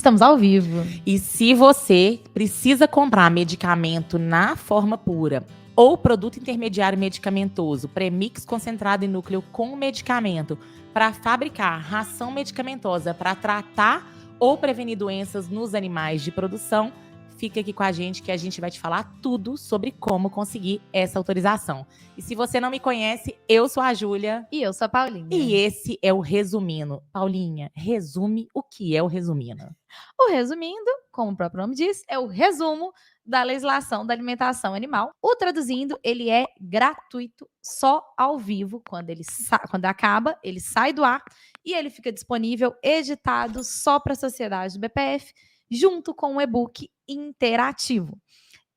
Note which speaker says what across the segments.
Speaker 1: Estamos ao vivo.
Speaker 2: E se você precisa comprar medicamento na forma pura ou produto intermediário medicamentoso, premix concentrado em núcleo com medicamento, para fabricar ração medicamentosa para tratar ou prevenir doenças nos animais de produção, fica aqui com a gente que a gente vai te falar tudo sobre como conseguir essa autorização. E se você não me conhece, eu sou a Júlia.
Speaker 1: E eu sou a Paulinha.
Speaker 2: E esse é o Resumindo. Paulinha, resume o que é o Resumindo.
Speaker 1: O Resumindo, como o próprio nome diz, é o resumo da legislação da alimentação animal. O Traduzindo, ele é gratuito, só ao vivo. Quando acaba, ele sai do ar e ele fica disponível, editado só para a sociedade do BPF, junto com um e-book interativo.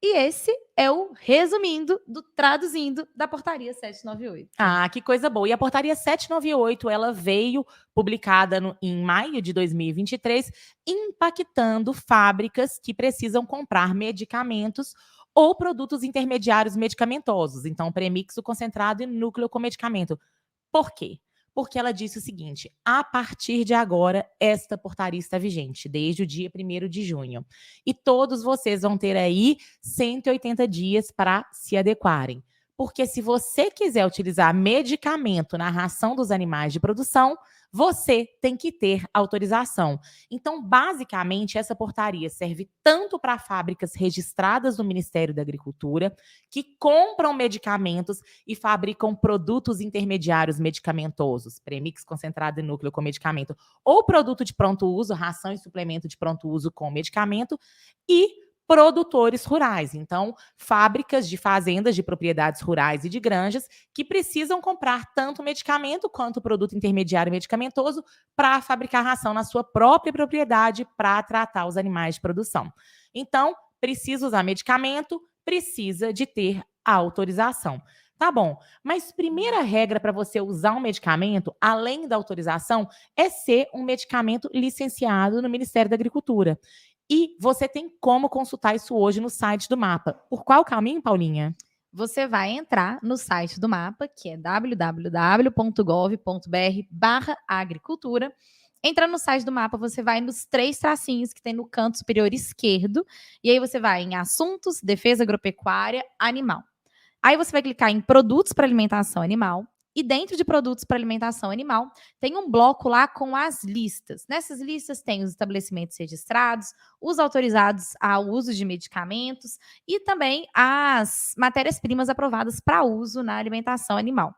Speaker 1: E esse é o Resumindo do Traduzindo da Portaria 798.
Speaker 2: Ah, que coisa boa. E a Portaria 798, ela veio publicada em maio de 2023, impactando fábricas que precisam comprar medicamentos ou produtos intermediários medicamentosos. Então, premixo concentrado e núcleo com medicamento. Por quê? Porque ela disse o seguinte: a partir de agora, esta portaria está vigente, desde o dia 1º de junho. E todos vocês vão ter aí 180 dias para se adequarem. Porque se você quiser utilizar medicamento na ração dos animais de produção, você tem que ter autorização. Então, basicamente, essa portaria serve tanto para fábricas registradas no Ministério da Agricultura, que compram medicamentos e fabricam produtos intermediários medicamentosos, premix concentrado em núcleo com medicamento, ou produto de pronto uso, ração e suplemento de pronto uso com medicamento, e produtores rurais. Então, fábricas de fazendas de propriedades rurais e de granjas que precisam comprar tanto medicamento quanto produto intermediário medicamentoso para fabricar ração na sua própria propriedade para tratar os animais de produção. Então, precisa usar medicamento, precisa de ter a autorização. Tá bom, mas primeira regra para você usar um medicamento, além da autorização, é ser um medicamento licenciado no Ministério da Agricultura. E você tem como consultar isso hoje no site do MAPA. Por qual caminho, Paulinha?
Speaker 1: Você vai entrar no site do MAPA, que é www.gov.br/agricultura. Entra no site do MAPA, você vai nos 3 tracinhos que tem no canto superior esquerdo, e aí você vai em Assuntos, Defesa Agropecuária, Animal. Aí você vai clicar em Produtos para Alimentação Animal, e dentro de Produtos para Alimentação Animal, tem um bloco lá com as listas. Nessas listas tem os estabelecimentos registrados, os autorizados ao uso de medicamentos e também as matérias-primas aprovadas para uso na alimentação animal.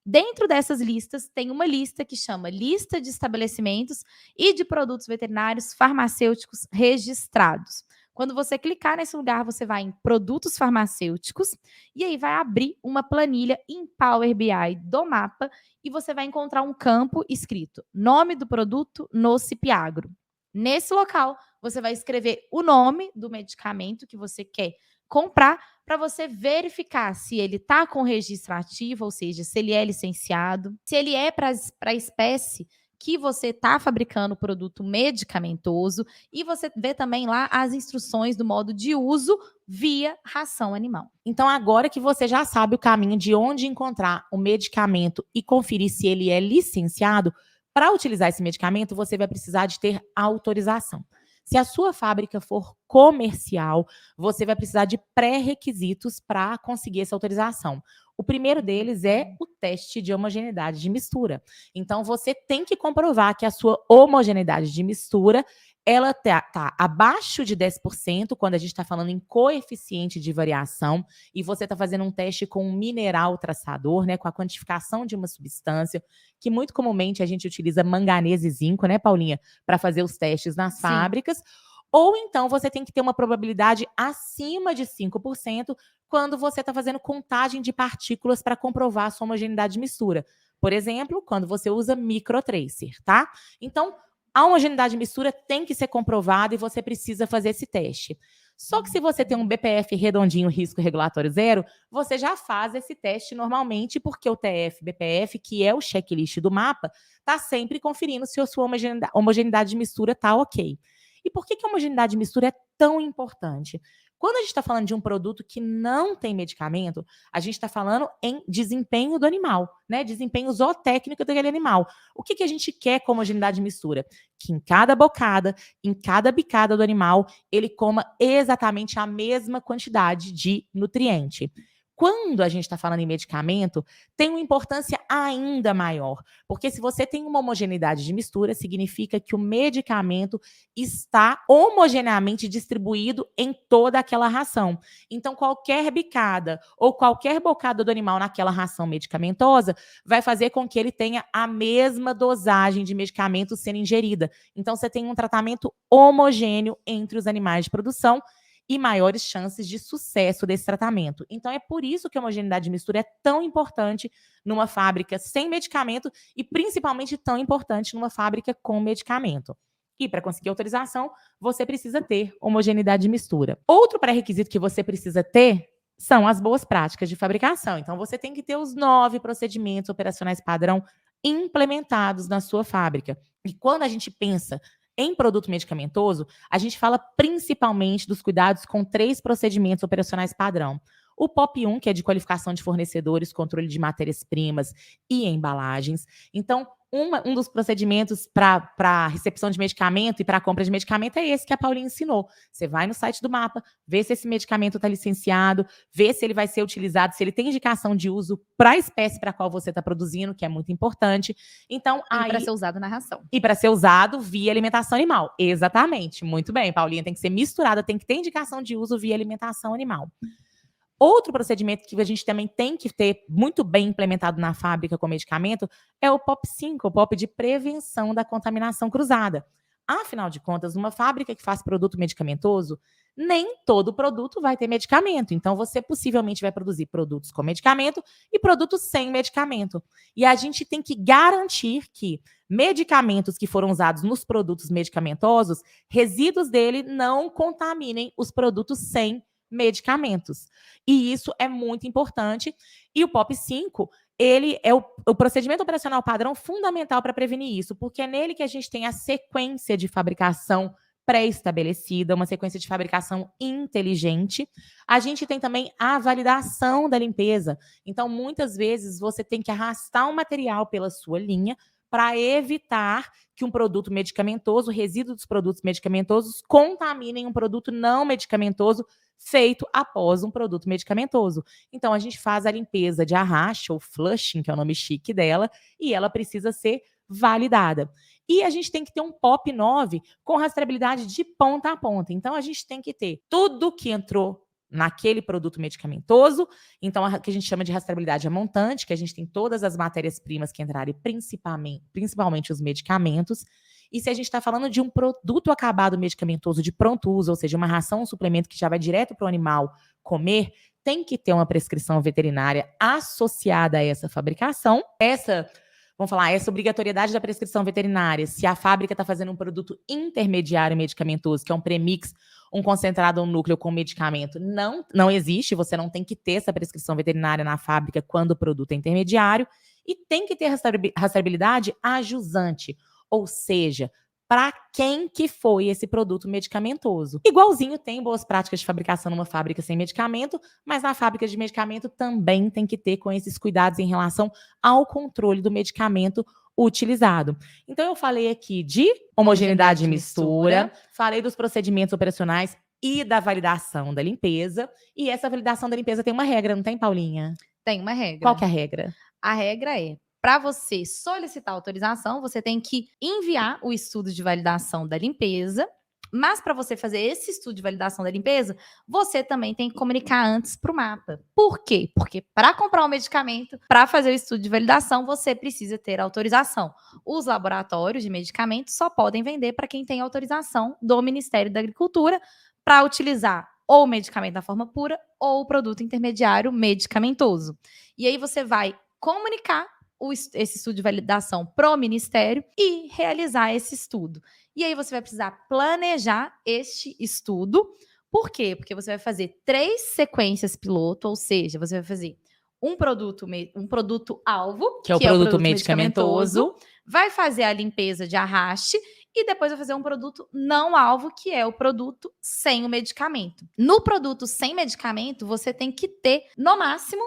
Speaker 1: Dentro dessas listas, tem uma lista que chama Lista de Estabelecimentos e de Produtos Veterinários Farmacêuticos Registrados. Quando você clicar nesse lugar, você vai em Produtos Farmacêuticos e aí vai abrir uma planilha em Power BI do MAPA e você vai encontrar um campo escrito Nome do produto no CIP-Agro. Nesse local, você vai escrever o nome do medicamento que você quer comprar para você verificar se ele está com registro ativo, ou seja, se ele é licenciado, se ele é para a espécie que você está fabricando o produto medicamentoso, e você vê também lá as instruções do modo de uso via ração animal.
Speaker 2: Então, agora que você já sabe o caminho de onde encontrar o medicamento e conferir se ele é licenciado, para utilizar esse medicamento, você vai precisar de ter autorização. Se a sua fábrica for comercial, você vai precisar de pré-requisitos para conseguir essa autorização. O primeiro deles é o teste de homogeneidade de mistura. Então, você tem que comprovar que a sua homogeneidade de mistura ela tá abaixo de 10% quando a gente está falando em coeficiente de variação e você está fazendo um teste com um mineral traçador, né, com a quantificação de uma substância, que muito comumente a gente utiliza manganês e zinco, né, Paulinha, para fazer os testes nas fábricas. Ou então você tem que ter uma probabilidade acima de 5% quando você está fazendo contagem de partículas para comprovar a sua homogeneidade de mistura. Por exemplo, quando você usa microtracer, tá? Então, a homogeneidade de mistura tem que ser comprovada e você precisa fazer esse teste. Só que se você tem um BPF redondinho, risco regulatório zero, você já faz esse teste normalmente, porque o TF-BPF, que é o checklist do MAPA, está sempre conferindo se a sua homogeneidade de mistura está ok. E por que a homogeneidade de mistura é tão importante? Quando a gente está falando de um produto que não tem medicamento, a gente está falando em desempenho do animal, né? Desempenho zootécnico daquele animal. O que a gente quer com homogeneidade de mistura? Que em cada bocada, em cada bicada do animal, ele coma exatamente a mesma quantidade de nutriente. Quando a gente está falando em medicamento, tem uma importância ainda maior, porque se você tem uma homogeneidade de mistura, significa que o medicamento está homogeneamente distribuído em toda aquela ração. Então, qualquer bicada ou qualquer bocada do animal naquela ração medicamentosa vai fazer com que ele tenha a mesma dosagem de medicamento sendo ingerida. Então, você tem um tratamento homogêneo entre os animais de produção e maiores chances de sucesso desse tratamento. Então, é por isso que a homogeneidade de mistura é tão importante numa fábrica sem medicamento e, principalmente, tão importante numa fábrica com medicamento. E, para conseguir autorização, você precisa ter homogeneidade de mistura. Outro pré-requisito que você precisa ter são as boas práticas de fabricação. Então, você tem que ter os 9 procedimentos operacionais padrão implementados na sua fábrica. E quando a gente pensa em produto medicamentoso, a gente fala principalmente dos cuidados com 3 procedimentos operacionais padrão. O POP1, que é de qualificação de fornecedores, controle de matérias-primas e embalagens. Então, um dos procedimentos para recepção de medicamento e para compra de medicamento é esse que a Paulinha ensinou. Você vai no site do MAPA, vê se esse medicamento está licenciado, vê se ele vai ser utilizado, se ele tem indicação de uso para a espécie para a qual você está produzindo, que é muito importante. Então,
Speaker 1: E para ser usado na ração.
Speaker 2: E para ser usado via alimentação animal. Exatamente. Muito bem, Paulinha. Tem que ser misturada, tem que ter indicação de uso via alimentação animal. Outro procedimento que a gente também tem que ter muito bem implementado na fábrica com medicamento é o POP5, o POP de prevenção da contaminação cruzada. Afinal de contas, numa fábrica que faz produto medicamentoso, nem todo produto vai ter medicamento. Então, você possivelmente vai produzir produtos com medicamento e produtos sem medicamento. E a gente tem que garantir que medicamentos que foram usados nos produtos medicamentosos, resíduos dele não contaminem os produtos sem medicamentos. E isso é muito importante. E o POP5, ele é o procedimento operacional padrão fundamental para prevenir isso, porque é nele que a gente tem a sequência de fabricação pré-estabelecida, uma sequência de fabricação inteligente. A gente tem também a validação da limpeza. Então, muitas vezes, você tem que arrastar um material pela sua linha para evitar que um produto medicamentoso, resíduo dos produtos medicamentosos, contaminem um produto não medicamentoso feito após um produto medicamentoso. Então, a gente faz a limpeza de arraste, ou flushing, que é o nome chique dela, e ela precisa ser validada. E a gente tem que ter um POP9 com rastreabilidade de ponta a ponta. Então, a gente tem que ter tudo que entrou naquele produto medicamentoso, então que a gente chama de rastreabilidade a montante, que a gente tem todas as matérias-primas que entrarem, principalmente os medicamentos. E se a gente está falando de um produto acabado medicamentoso de pronto uso, ou seja, uma ração, um suplemento que já vai direto para o animal comer, tem que ter uma prescrição veterinária associada a essa fabricação. Essa obrigatoriedade da prescrição veterinária, se a fábrica está fazendo um produto intermediário medicamentoso, que é um premix, um concentrado ou um núcleo com medicamento, não existe, você não tem que ter essa prescrição veterinária na fábrica quando o produto é intermediário, e tem que ter rastreabilidade a jusante, ou seja, para quem que foi esse produto medicamentoso. Igualzinho tem boas práticas de fabricação numa fábrica sem medicamento, mas na fábrica de medicamento também tem que ter com esses cuidados em relação ao controle do medicamento utilizado. Então, eu falei aqui de homogeneidade de mistura, falei dos procedimentos operacionais e da validação da limpeza. E essa validação da limpeza tem uma regra, não tem, Paulinha?
Speaker 1: Tem uma regra.
Speaker 2: Qual que é a regra?
Speaker 1: A regra é: para você solicitar autorização, você tem que enviar o estudo de validação da limpeza. Mas para você fazer esse estudo de validação da limpeza, você também tem que comunicar antes para o MAPA. Por quê? Porque para comprar um medicamento, para fazer o estudo de validação, você precisa ter autorização. Os laboratórios de medicamentos só podem vender para quem tem autorização do Ministério da Agricultura para utilizar ou o medicamento na forma pura ou o produto intermediário medicamentoso. E aí você vai comunicar esse estudo de validação para o Ministério e realizar esse estudo. E aí você vai precisar planejar este estudo. Por quê? Porque você vai fazer 3 sequências piloto, ou seja, você vai fazer um produto alvo,
Speaker 2: que é o produto medicamentoso,
Speaker 1: vai fazer a limpeza de arraste e depois vai fazer um produto não alvo, que é o produto sem o medicamento. No produto sem medicamento, você tem que ter, no máximo,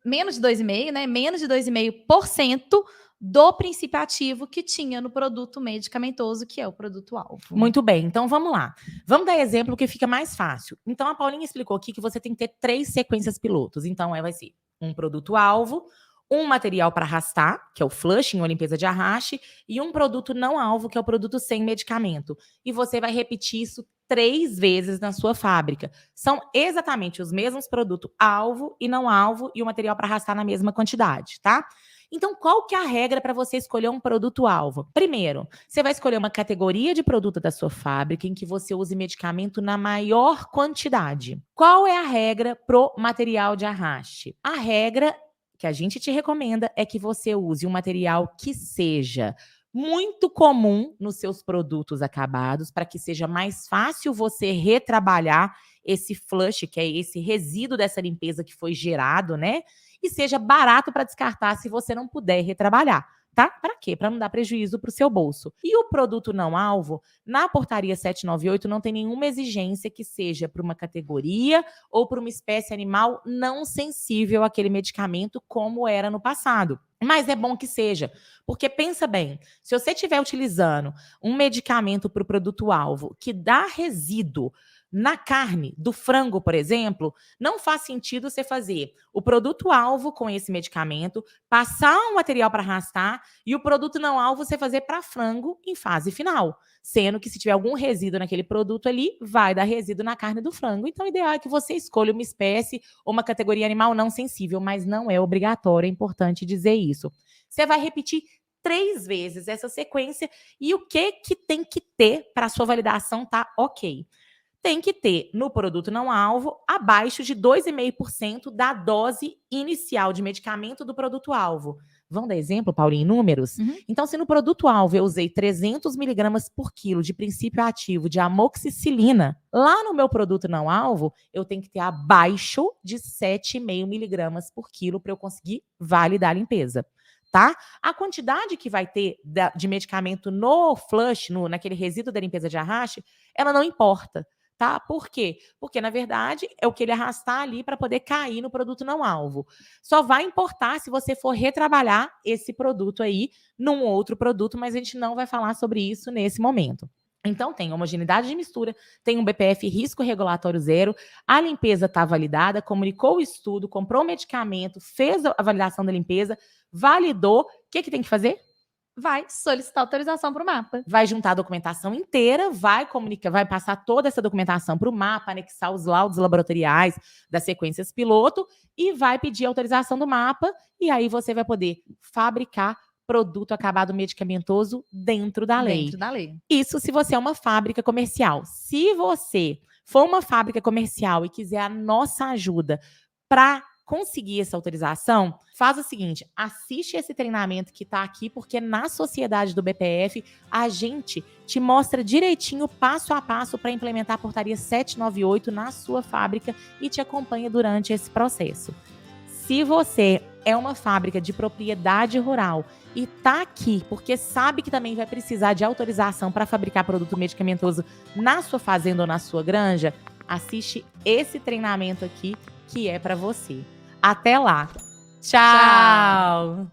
Speaker 1: menos de 2,5%, né? Menos de 2,5% do princípio ativo que tinha no produto medicamentoso, que é o produto-alvo.
Speaker 2: Muito bem, então vamos lá. Vamos dar exemplo que fica mais fácil. Então, a Paulinha explicou aqui que você tem que ter 3 sequências pilotos. Então, vai ser um produto-alvo, um material para arrastar, que é o flushing ou limpeza de arraste, e um produto não alvo, que é o produto sem medicamento. E você vai repetir isso 3 vezes na sua fábrica. São exatamente os mesmos produtos alvo e não alvo e o material para arrastar na mesma quantidade, tá? Então, qual que é a regra para você escolher um produto-alvo? Primeiro, você vai escolher uma categoria de produto da sua fábrica em que você use medicamento na maior quantidade. Qual é a regra pro material de arraste? A regra que a gente te recomenda é que você use um material que seja muito comum nos seus produtos acabados, para que seja mais fácil você retrabalhar esse flush, que é esse resíduo dessa limpeza que foi gerado, né? E seja barato para descartar se você não puder retrabalhar, tá? Para quê? Para não dar prejuízo para o seu bolso. E o produto não alvo, na portaria 798 não tem nenhuma exigência que seja para uma categoria ou para uma espécie animal não sensível àquele medicamento, como era no passado. Mas é bom que seja, porque pensa bem, se você estiver utilizando um medicamento para o produto-alvo que dá resíduo na carne do frango, por exemplo, não faz sentido você fazer o produto-alvo com esse medicamento, passar um material para arrastar e o produto não alvo você fazer para frango em fase final. Sendo que se tiver algum resíduo naquele produto ali, vai dar resíduo na carne do frango. Então, o ideal é que você escolha uma espécie ou uma categoria animal não sensível, mas não é obrigatório, é importante dizer isso. Você vai repetir 3 vezes essa sequência e o que tem que ter para a sua validação tá ok. Tem que ter no produto não alvo abaixo de 2,5% da dose inicial de medicamento do produto alvo. Vamos dar exemplo, Paulinho, em números?
Speaker 1: Uhum.
Speaker 2: Então, se no produto alvo eu usei 300 miligramas por quilo de princípio ativo de amoxicilina, lá no meu produto não alvo, eu tenho que ter abaixo de 7,5 miligramas por quilo para eu conseguir validar a limpeza. Tá? A quantidade que vai ter de medicamento no flush, naquele resíduo da limpeza de arraste, ela não importa. Tá? Por quê? Porque, na verdade, é o que ele arrastar ali para poder cair no produto não alvo. Só vai importar se você for retrabalhar esse produto aí num outro produto, mas a gente não vai falar sobre isso nesse momento. Então, tem homogeneidade de mistura, tem um BPF risco regulatório zero, a limpeza está validada, comunicou o estudo, comprou o medicamento, fez a validação da limpeza, validou. O que tem que fazer?
Speaker 1: Vai solicitar autorização para o mapa.
Speaker 2: Vai juntar a documentação inteira, vai passar toda essa documentação para o mapa, anexar os laudos laboratoriais das sequências piloto e vai pedir autorização do mapa e aí você vai poder fabricar produto acabado medicamentoso dentro da lei.
Speaker 1: Dentro da lei.
Speaker 2: Isso se você é uma fábrica comercial. Se você for uma fábrica comercial e quiser a nossa ajuda para conseguir essa autorização, faz o seguinte, assiste esse treinamento que está aqui, porque na sociedade do BPF, a gente te mostra direitinho, passo a passo, para implementar a portaria 798 na sua fábrica e te acompanha durante esse processo. Se você é uma fábrica de propriedade rural e está aqui porque sabe que também vai precisar de autorização para fabricar produto medicamentoso na sua fazenda ou na sua granja, assiste esse treinamento aqui que é para você. Até lá. Tchau!